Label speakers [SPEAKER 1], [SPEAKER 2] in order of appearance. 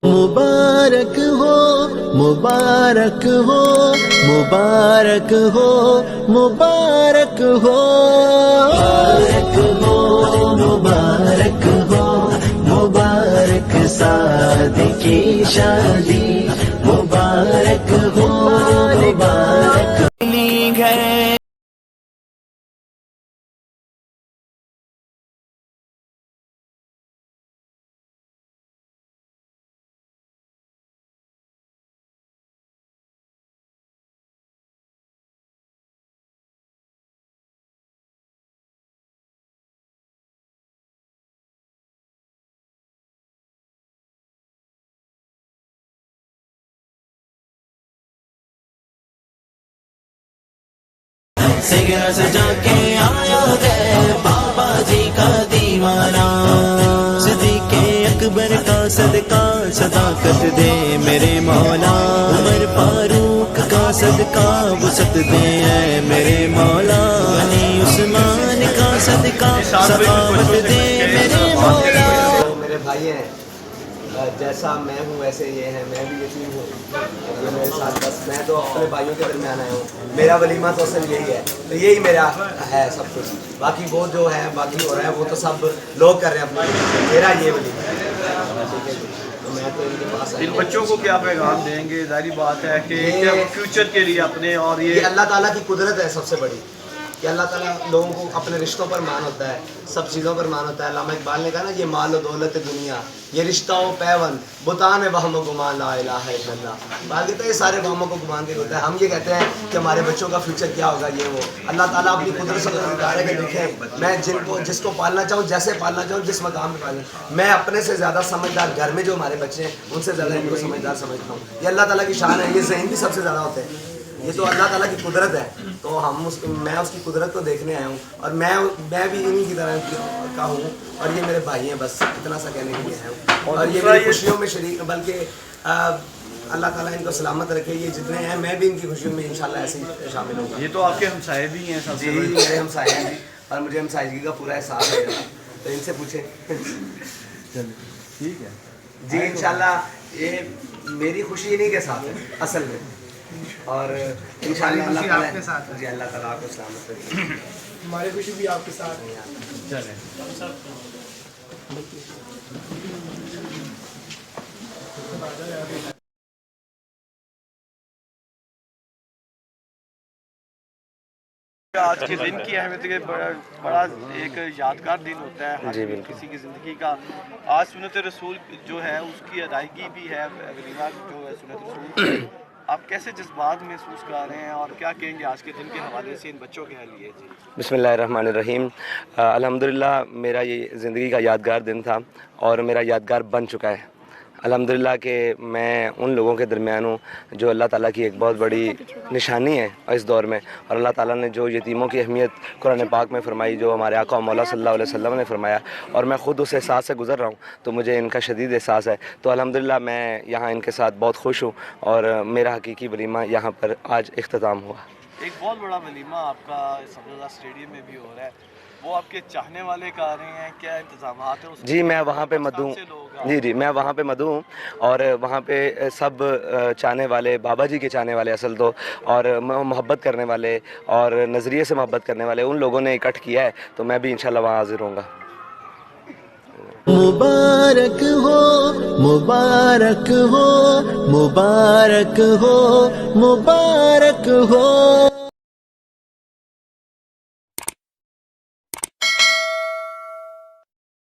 [SPEAKER 1] मुबारक हो मुबारक हो मुबारक हो मुबारक हो मुबारक हो मुबारक सादी की शादी मुबारक हो मुबारक है। सिगरा सजा के आया है बाबा जी का दीवाना, सिद्दीक़े अकबर का सदका सदाकत दे मेरे मौला, उमर फारूक का सदका वसत दे है मेरे मौला, अली उस्मान का सदका सखावत दे मेरे मौला।
[SPEAKER 2] मेरे भाई हैं, जैसा मैं हूँ वैसे ये है, मैं भी यतीम हूँ, ये मेरे साथ बस मैं तो अपने भाइयों के दरमियान आया हूँ। मेरा वलीमा तो असल यही है, तो यही मेरा है सब कुछ, बाकी वो जो है बाकी हो रहा है वो तो सब लोग कर रहे हैं अपने, मेरा ये वलीमा ठीक है। तो मैं तो इनके पास
[SPEAKER 3] इन बच्चों को क्या पैगाम देंगे? जाहिर बात है कि फ्यूचर के लिए अपने, और ये
[SPEAKER 2] अल्लाह ताला की कुदरत है सबसे बड़ी कि अल्लाह ताला लोगों को अपने रिश्तों पर मान होता है, सब चीज़ों पर मान होता है। अल्लामा इकबाल ने कहा ना, ये माल व दौलत दुनिया, ये रिश्ता व पैवन बुतान वहम गुमान ला इलाहा इल्लल्लाह। बात कहता है ये सारे वहमों को गुमान के होता है। हम ये कहते हैं कि हमारे बच्चों का फ्यूचर क्या होगा, ये वो अल्लाह ताला अपनी कुदरत से बता रहे कि देखें मैं जिसको पालना चाहूँ, जैसे पालना चाहूँ, जिस मकाम पर पालना, मैं अपने से ज़्यादा समझदार घर में जो हमारे बच्चे हैं उनसे ज़्यादा इनको समझदार समझता हूँ। ये अल्लाह ताला की शान है, ये ज़हन भी सबसे ज़्यादा होते हैं, ये तो अल्लाह ताला की कुदरत है। तो मैं उसकी कुदरत को देखने आया हूँ, और मैं भी इन्हीं की तरह का हूँ, और ये मेरे भाई हैं, बस इतना सा कहने के लिए आया हूँ। और ये मेरी खुशियों में शरीक, बल्कि अल्लाह ताला इनको सलामत रखे, ये जितने हैं मैं भी इनकी खुशियों में इंशाल्लाह ऐसे ही शामिल होगा।
[SPEAKER 3] ये तो आपके हमसाए भी हैं सबसे
[SPEAKER 2] जी, मेरे हमसाए हैं और मुझे हमसायगी का पूरा एहसास है, तो इनसे पूछें।
[SPEAKER 3] ठीक है
[SPEAKER 2] जी, इंशाल्लाह ये मेरी खुशी इन्हीं के साथ है असल में, और इंशाल्लाह अल्लाह ताला आपके साथ है। जी, अल्लाह ताला आपको सलामत रखे,
[SPEAKER 4] हमारी खुशी भी आपके साथ है।
[SPEAKER 3] चलें। आज के दिन की अहमियत के बड़ा एक यादगार दिन होता है
[SPEAKER 2] जी,
[SPEAKER 3] किसी की ज़िंदगी का। आज सुन्नत रसूल जो है उसकी अदायगी भी है, वलीमा जो है सुन्नत रसूल। आप कैसे जज्बात महसूस कर रहे हैं और क्या कहेंगे आज के दिन के हवाले से इन बच्चों के लिए? जी,
[SPEAKER 5] बिस्मिल्लाहिर्रहमानिर्रहीम। अल्हम्दुलिल्लाह मेरा ये ज़िंदगी का यादगार दिन था और मेरा यादगार बन चुका है अल्हम्दुलिल्लाह कि मैं उन लोगों के दरमियान हूँ जो अल्लाह ताला की एक बहुत बड़ी निशानी है इस दौर में। और अल्लाह ताला ने जो यतीमों की अहमियत कुरान पाक में फरमाई, जो हमारे आका मौला सल्लल्लाहु अलैहि वसल्लम ने फरमाया, और मैं ख़ुद उस एहसास से गुज़र रहा हूँ, तो मुझे इनका शदीद एहसास है। तो अल्हम्दुलिल्लाह मैं यहाँ इनके साथ बहुत खुश हूँ और मेरा हकीकी वलीमा यहाँ पर आज इख्तिताम हुआ।
[SPEAKER 3] एक बहुत बड़ा वलीमा आपका सफदरजंग स्टेडियम में भी हो रहा है, वो आपके चाहने वाले का रहे हैं, क्या इंतजामात है?
[SPEAKER 5] जी, मैं वहाँ पे मदऊ, जी मैं वहाँ पे मदऊ हूँ, और वहाँ पे सब चाहने वाले, बाबा जी के चाहने वाले असल तो, और मोहब्बत करने वाले और नज़रिए से मोहब्बत करने वाले उन लोगों ने इकट्ठ किया है, तो मैं भी इंशाल्लाह वहाँ हाजिर होऊंगा।
[SPEAKER 1] मुबारक हो मुबारक हो मुबारक हो मुबारक हो।